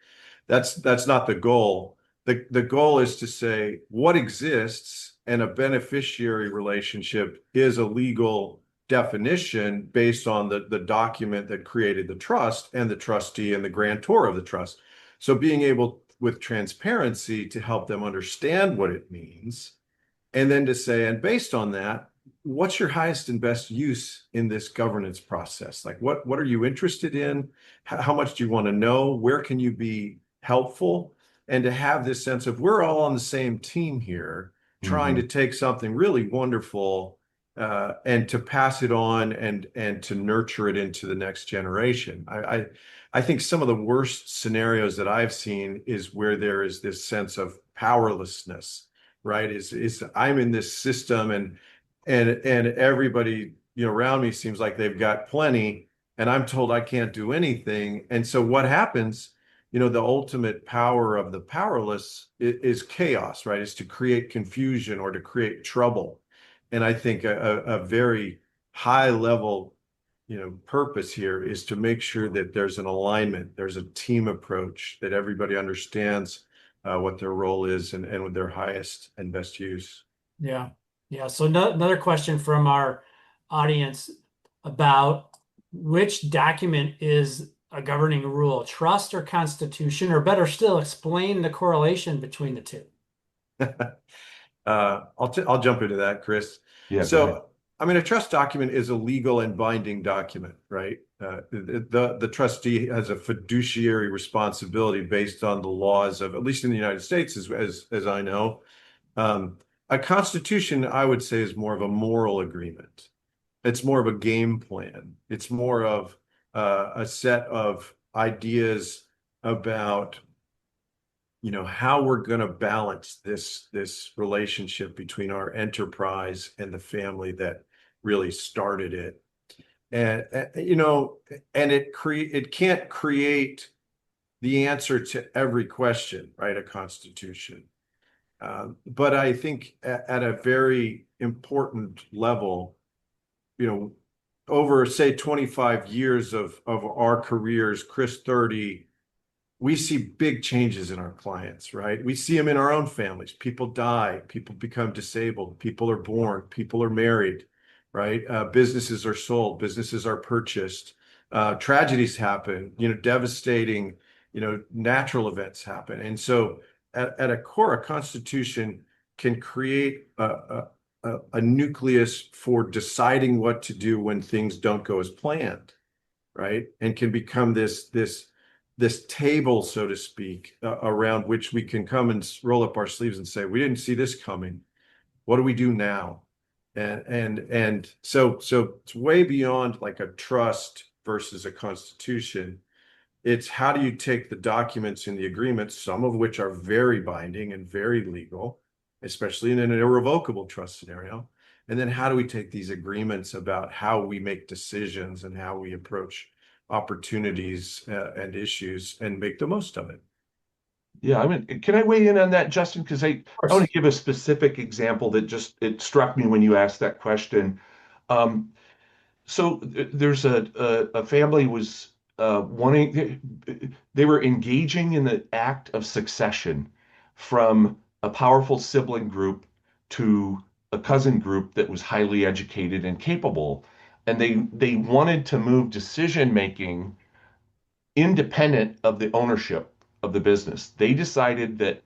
That's not the goal. The goal is to say what exists, and a beneficiary relationship is a legal definition based on the document that created the trust and the trustee and the grantor of the trust. So being able with transparency to help them understand what it means, and then to say, and based on that, what's your highest and best use in this governance process? Like what are you interested in? How much do you want to know? Where can you be helpful? And to have this sense of we're all on the same team here, trying Hmm. to take something really wonderful and to pass it on and to nurture it into the next generation. I think some of the worst scenarios that I've seen is where there is this sense of powerlessness, right? Is I'm in this system and everybody around me seems like they've got plenty, and I'm told I can't do anything. And so what happens? The ultimate power of the powerless is chaos, right? Is to create confusion or to create trouble. And I think a very high level, purpose here is to make sure that there's an alignment, there's a team approach, that everybody understands what their role is and with their highest and best use. Yeah. Yeah. So another question from our audience about which document is a governing rule, trust or constitution, or better still, explain the correlation between the two. I'll jump into that, Chris. Yeah, go ahead. So, I mean, a trust document is a legal and binding document, right? The trustee has a fiduciary responsibility based on the laws of, at least in the United States, as I know. Um, a constitution, I would say, is more of a moral agreement. It's more of a game plan. It's more of a set of ideas about how we're going to balance this relationship between our enterprise and the family that really started it. And and it can't create the answer to every question, right? A constitution. But I think at a very important level, you know, over say 25 years of our careers, Chris 30, we see big changes in our clients, right? We see them in our own families. People die, people become disabled, people are born, people are married, right? Businesses are sold, businesses are purchased, tragedies happen, devastating, natural events happen. And so at a core, a constitution can create a nucleus for deciding what to do when things don't go as planned, right? And can become this table, so to speak, around which we can come and roll up our sleeves and say, we didn't see this coming. What do we do now? And so it's way beyond like a trust versus a constitution. It's how do you take the documents in the agreements, some of which are very binding and very legal, especially in an irrevocable trust scenario. And then how do we take these agreements about how we make decisions and how we approach opportunities and issues and make the most of it? Yeah, I mean, can I weigh in on that, Justin? Because I want Of to give a specific example that just it struck me when you asked that question. Um, there's a family was wanting they were engaging in the act of succession from a powerful sibling group to a cousin group that was highly educated and capable, and they wanted to move decision making independent of the ownership of the business. They decided that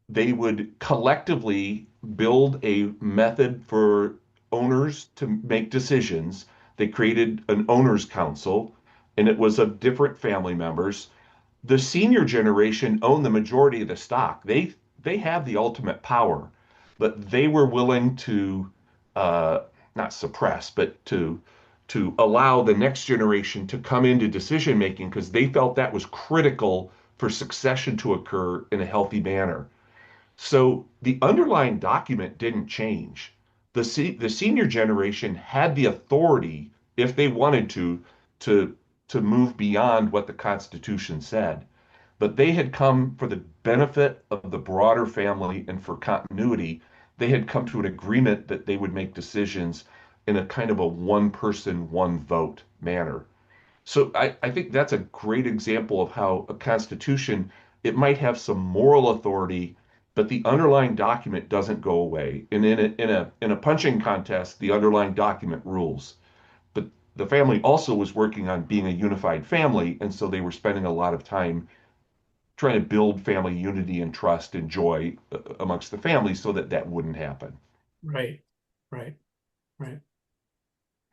they would collectively build a method for owners to make decisions. They created an owners council, and it was of different family members. The senior generation owned the majority of the stock. They have the ultimate power, but they were willing to uh, not suppress, but to allow the next generation to come into decision making because they felt that was critical for succession to occur in a healthy manner. So the underlying document didn't change. The senior generation had the authority, if they wanted to to move beyond what the Constitution said, but they had come for the benefit of the broader family and for continuity. They had come to an agreement that they would make decisions in a kind of a one person, one vote manner. So I think that's a great example of how a constitution, it might have some moral authority, but the underlying document doesn't go away. And in a punching contest, the underlying document rules. But the family also was working on being a unified family, and so they were spending a lot of time trying to build family unity and trust and joy amongst the family so that that wouldn't happen. Right, right, right,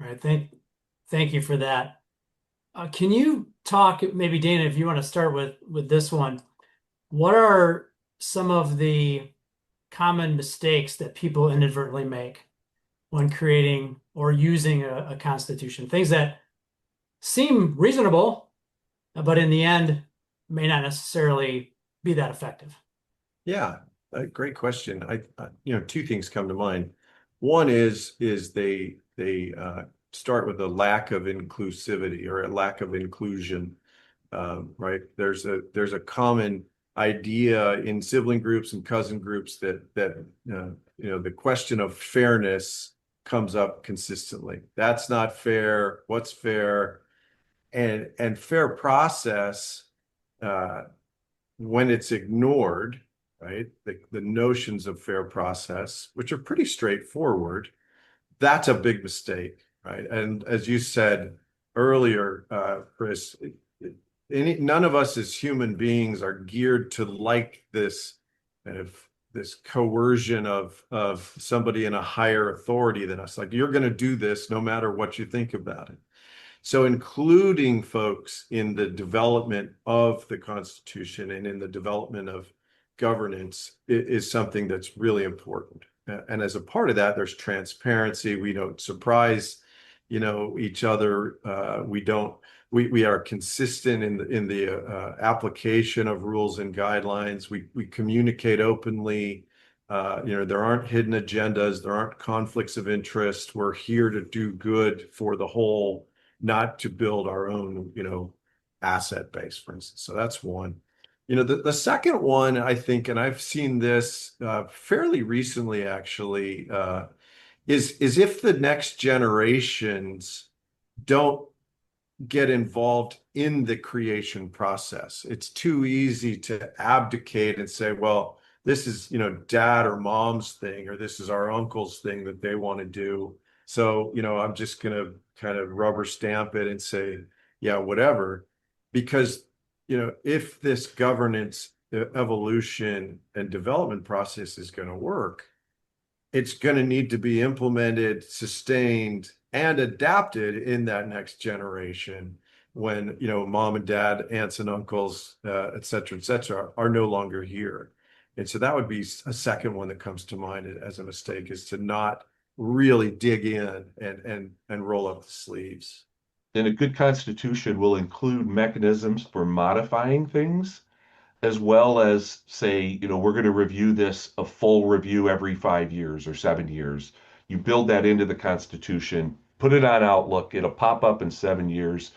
right. Thank you for that. Can you talk, maybe Dana, if you want to start with this one, what are some of the common mistakes that people inadvertently make when creating or using a constitution? Things that seem reasonable, but in the end may not necessarily be that effective. Yeah, a great question. Two things come to mind. One is they start with a lack of inclusivity or a lack of inclusion, right? There's a common idea in sibling groups and cousin groups that the question of fairness comes up consistently. That's not fair. What's fair? And fair process, when it's ignored, right? The notions of fair process, which are pretty straightforward, that's a big mistake, right? And as you said earlier, Chris, none of us as human beings are geared to like this kind of this coercion of somebody in a higher authority than us. Like, you're going to do this no matter what you think about it. So including folks in the development of the Constitution and in the development of governance is something that's really important. And as a part of that, there's transparency. We don't surprise, each other. We are consistent in the application of rules and guidelines. We communicate openly. There aren't hidden agendas. There aren't conflicts of interest. We're here to do good for the whole, not to build our own, asset base, for instance. So that's one. The second one, I think, and I've seen this fairly recently, actually, is if the next generations don't get involved in the creation process. It's too easy to abdicate and say, well, this is, dad or mom's thing, or this is our uncle's thing that they want to do. So, I'm just going to kind of rubber stamp it and say, yeah, whatever. Because, if this governance, evolution, and development process is going to work, it's going to need to be implemented, sustained, and adapted in that next generation when, mom and dad, aunts and uncles, et cetera, are no longer here. And so that would be a second one that comes to mind as a mistake, is to not really dig in and roll up the sleeves. And a good constitution will include mechanisms for modifying things, as well as say, we're going to review this a full review every 5 years or 7 years. You build that into the Constitution, put it on Outlook, it'll pop up in 7 years.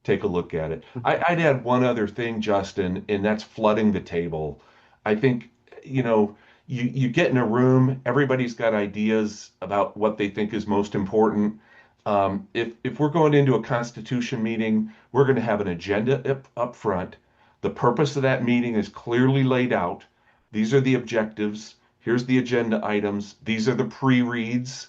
Take a look at it. I'd add one other thing, Justin, and that's flooding the table. I think, you get in a room, everybody's got ideas about what they think is most important. If we're going into a constitution meeting, we're going to have an agenda up front. The purpose of that meeting is clearly laid out. These are the objectives. Here's the agenda items. These are the pre-reads.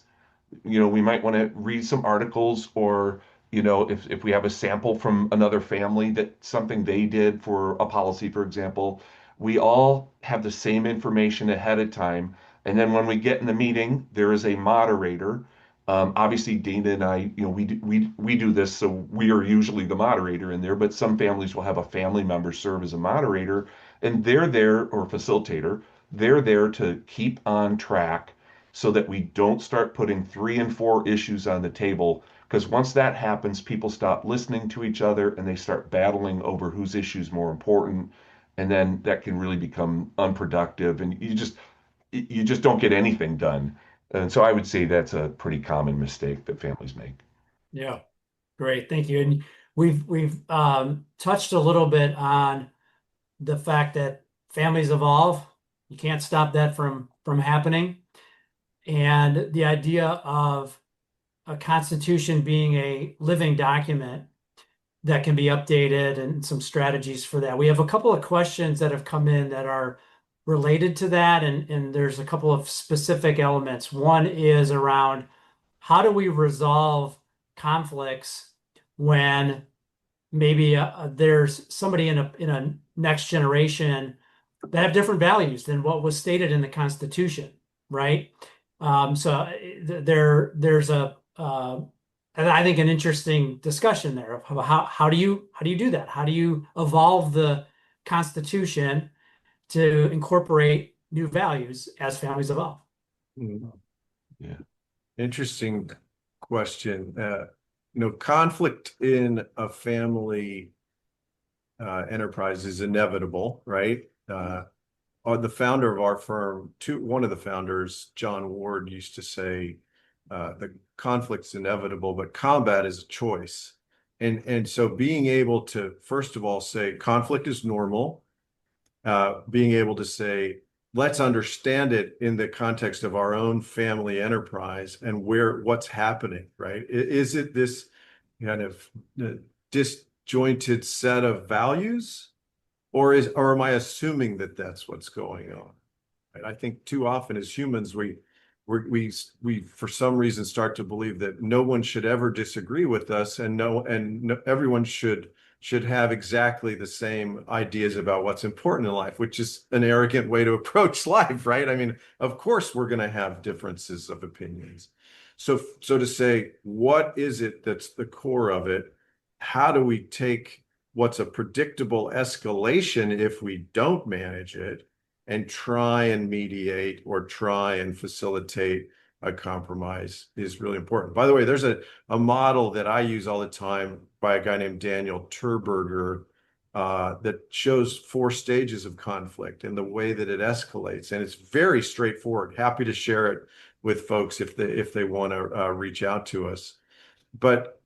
We might want to read some articles, or, if we have a sample from another family that something they did for a policy, for example, we all have the same information ahead of time. And then when we get in the meeting, there is a moderator. Obviously, Dana and I, we do this, so we are usually the moderator in there, but some families will have a family member serve as a moderator, and they're there, or facilitator, they're there to keep on track so that we don't start putting 3 and 4 issues on the table. Because once that happens, people stop listening to each other and they start battling over whose issue is more important. And then that can really become unproductive, and you just don't get anything done. And so I would say that's a pretty common mistake that families make. Yeah, great. Thank you. And We've touched a little bit on the fact that families evolve. You can't stop that from happening. And the idea of a constitution being a living document that can be updated and some strategies for that. We have a couple of questions that have come in that are related to that, and there's a couple of specific elements. One is around how do we resolve conflicts when maybe there's somebody in a next generation that have different values than what was stated in the Constitution, right? So there's a and I think an interesting discussion there of how do you do that? How do you evolve the Constitution to incorporate new values as families evolve? Mhm. Yeah. Interesting question. Conflict in a family enterprise is inevitable, right? The founder of our firm, one of the founders, John Ward, used to say, the conflict's inevitable, but combat is a choice. And so being able to, first of all, say conflict is normal, being able to say, let's understand it in the context of our own family enterprise and what's happening, right? Is it this kind of disjointed set of values, or am I assuming that that's what's going on? Right? I think too often as humans, we for some reason start to believe that no one should ever disagree with us, and everyone should have exactly the same ideas about what's important in life, which is an arrogant way to approach life, right? I mean, of course we're going to have differences of opinions. So to say, what is it that's the core of it? How do we take what's a predictable escalation if we don't manage it and try and mediate or try and facilitate a compromise is really important. By the way, there's a model that I use all the time by a guy named Daniel Terberger that shows 4 stages of conflict and the way that it escalates. And it's very straightforward. Happy to share it with folks if they want to reach out to us. But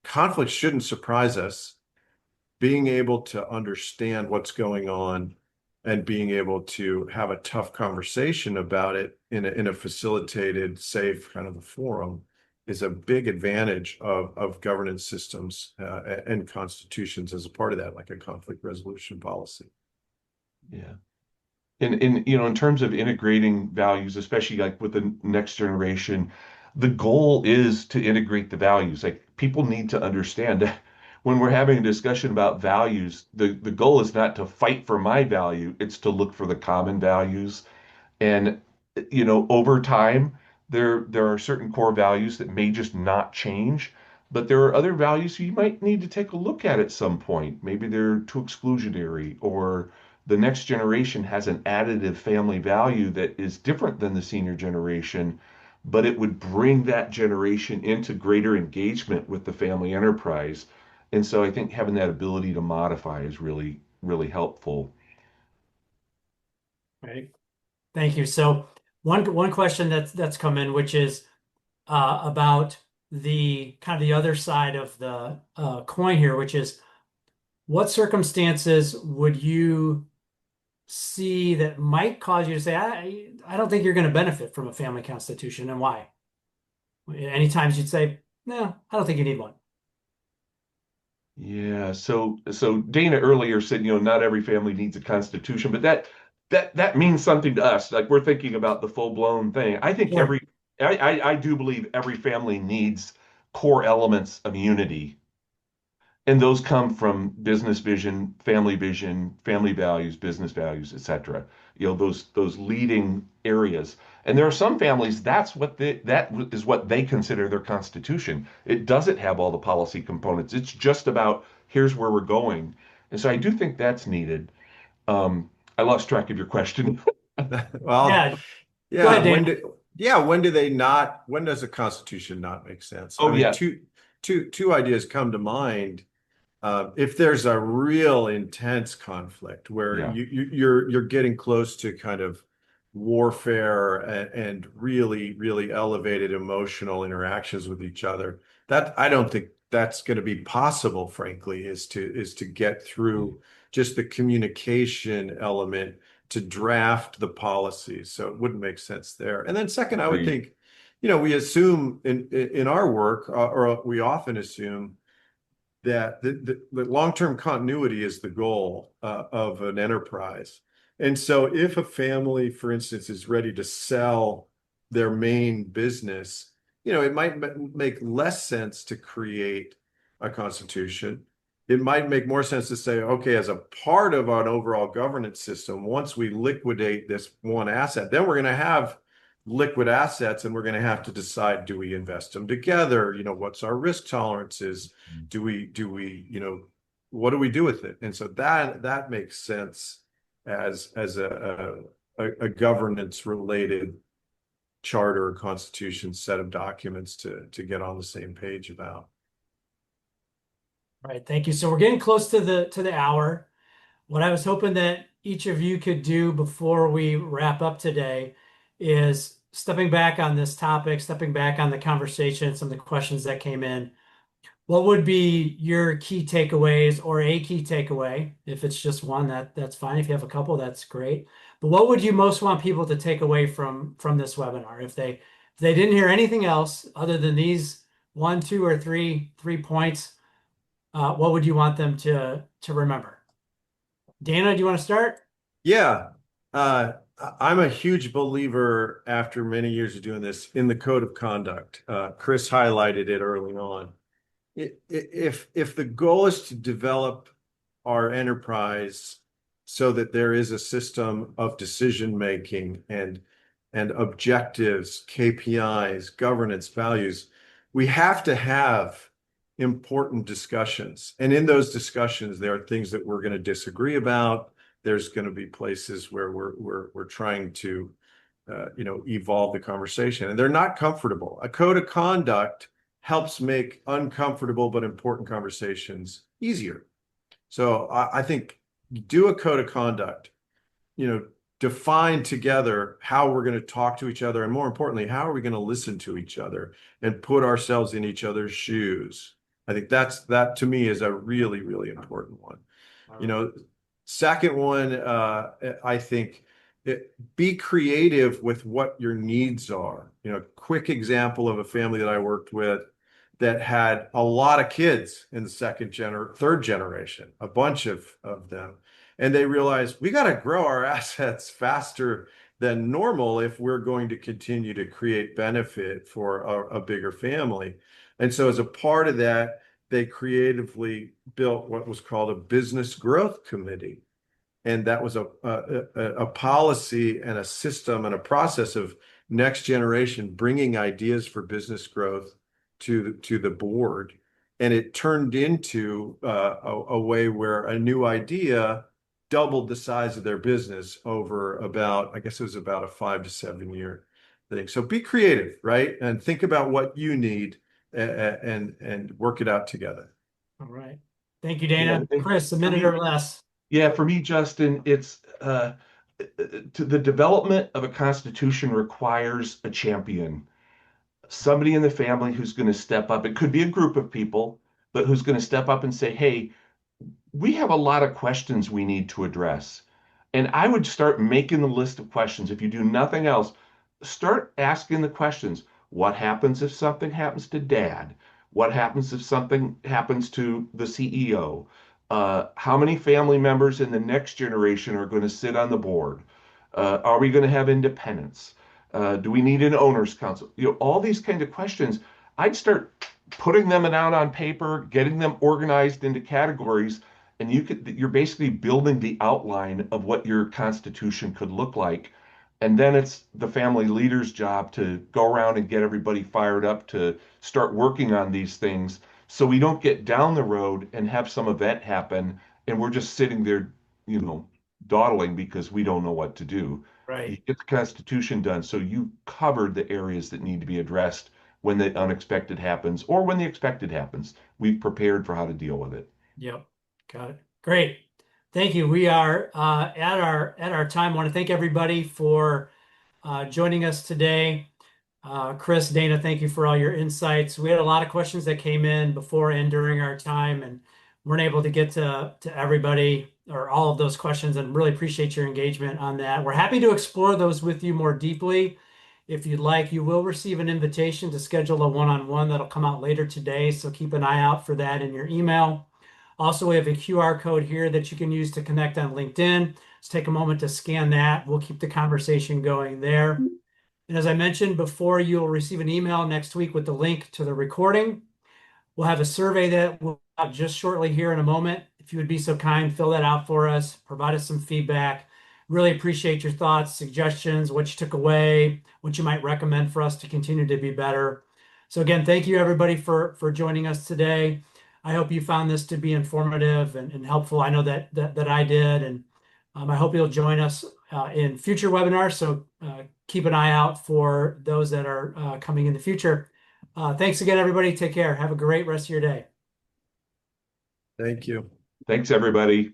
conflict shouldn't surprise us. Being able to understand what's going on and being able to have a tough conversation about it in a facilitated, safe kind of a forum is a big advantage of governance systems and constitutions as a part of that, like a conflict resolution policy. Yeah. In terms of integrating values, especially like with the next generation, the goal is to integrate the values. Like people need to understand that when we're having a discussion about values, the goal is not to fight for my value, it's to look for the common values. And over time, there are certain core values that may just not change, but there are other values you might need to take a look at some point. Maybe they're too exclusionary, or the next generation has an additive family value that is different than the senior generation, but it would bring that generation into greater engagement with the family enterprise. And so I think having that ability to modify is really, really helpful. Right. Thank you. So one question that's come in, which is about the kind of the other side of the coin here, which is what circumstances would you see that might cause you to say, I don't think you're going to benefit from a family constitution, and why? Any times you'd say, no, I don't think you need one. Yeah, so Dana earlier said, not every family needs a constitution, but that means something to us. Like we're thinking about the full-blown thing. I think Sure. I do believe every family needs core elements of unity. And those come from business vision, family values, business values, etc. Those leading areas. And there are some families that is what they consider their constitution. It doesn't have all the policy components. It's just about here's where we're going. And so I do think that's needed. I lost track of your question. Well, Yeah. Go yeah, ahead, Dan. when does a constitution not make sense? I Oh mean, yeah, two ideas come to mind. If there's a real intense conflict where yeah, you're getting close to kind of warfare and really elevated emotional interactions with each other, that I don't think that's going to be possible, frankly, is to get through just the communication element to draft the policies. So it wouldn't make sense there. And then second, I would Agreed. think, we assume in our work, or we often assume that the long-term continuity is the goal of an enterprise. And so if a family, for instance, is ready to sell their main business, it might make less sense to create a constitution. It might make more sense to say, okay, as a part of an overall governance system, once we liquidate this one asset, then we're going to have liquid assets and we're going to have to decide, do we invest them together? What's our risk tolerances? Do we, what do we do with it? And so that makes sense as a governance related charter or constitution set of documents to get on the same page about. All right, thank you. So we're getting close to the hour. What I was hoping that each of you could do before we wrap up today is stepping back on this topic, stepping back on the conversation, some of the questions that came in. What would be your key takeaways or a key takeaway? If it's just one, that's fine. If you have a couple, that's great. But what would you most want people to take away from this webinar? If they didn't hear anything else other than these 1, 2, or 3 points, what would you want them to remember? Dana, do you want to start? Yeah. I'm a huge believer, after many years of doing this, in the code of conduct. Chris highlighted it early on. If the goal is to develop our enterprise so that there is a system of decision making and objectives, KPIs, governance, values, we have to have important discussions. And in those discussions, there are things that we're going to disagree about. There's going to be places where we're trying to evolve the conversation, and they're not comfortable. A code of conduct helps make uncomfortable but important conversations easier. So I think do a code of conduct, define together how we're going to talk to each other, and more importantly, how are we going to listen to each other and put ourselves in each other's shoes. I think that to me is a really, really important one. Second one, I think be creative with what your needs are. Quick example of a family that I worked with that had a lot of kids in the third generation, a bunch of them. And they realized we got to grow our assets faster than normal if we're going to continue to create benefit for a bigger family. And so as a part of that, they creatively built what was called a business growth committee. And that was a policy and a system and a process of next generation bringing ideas for business growth to the board. And it turned into a way where a new idea doubled the size of their business over I guess it was about a 5 to 7 year thing. So be creative, right? And think about what you need and work it out together. All right. Thank you, Dana. Yeah, Chris, a minute or less. Yeah, for me, Justin, it's the development of a constitution requires a champion, somebody in the family who's going to step up. It could be a group of people, but who's going to step up and say, hey, we have a lot of questions we need to address. And I would start making the list of questions. If you do nothing else, start asking the questions. What happens if something happens to dad? What happens if something happens to the CEO? How many family members in the next generation are going to sit on the board? Are we going to have independence? Do we need an owner's council? All these kinds of questions. I'd start putting them out on paper, getting them organized into categories, and you're basically building the outline of what your constitution could look like. And then it's the family leader's job to go around and get everybody fired up to start working on these things so we don't get down the road and have some event happen and we're just sitting there, dawdling because we don't know what to do. Right. You get the Constitution done so you covered the areas that need to be addressed when the unexpected happens or when the expected happens. We've prepared for how to deal with it. Yep. Got it. Great. Thank you. We are at our time. I want to thank everybody for joining us today. Chris, Dana, thank you for all your insights. We had a lot of questions that came in before and during our time, and weren't able to get to everybody or all of those questions, and really appreciate your engagement on that. We're happy to explore those with you more deeply. If you'd like, you will receive an invitation to schedule a one-on-one that'll come out later today, so keep an eye out for that in your email. Also, we have a QR code here that you can use to connect on LinkedIn. Let's take a moment to scan that. We'll keep the conversation going there. And as I mentioned before, you'll receive an email next week with the link to the recording. We'll have a survey that we'll have just shortly here in a moment. If you would be so kind, fill that out for us, provide us some feedback. Really appreciate your thoughts, suggestions, what you took away, what you might recommend for us to continue to be better. So again, thank you everybody for joining us today. I hope you found this to be informative and helpful. I know that I did, and I hope you'll join us in future webinars. So keep an eye out for those that are coming in the future. Thanks again, everybody. Take care. Have a great rest of your day. Thank you. Thanks, everybody.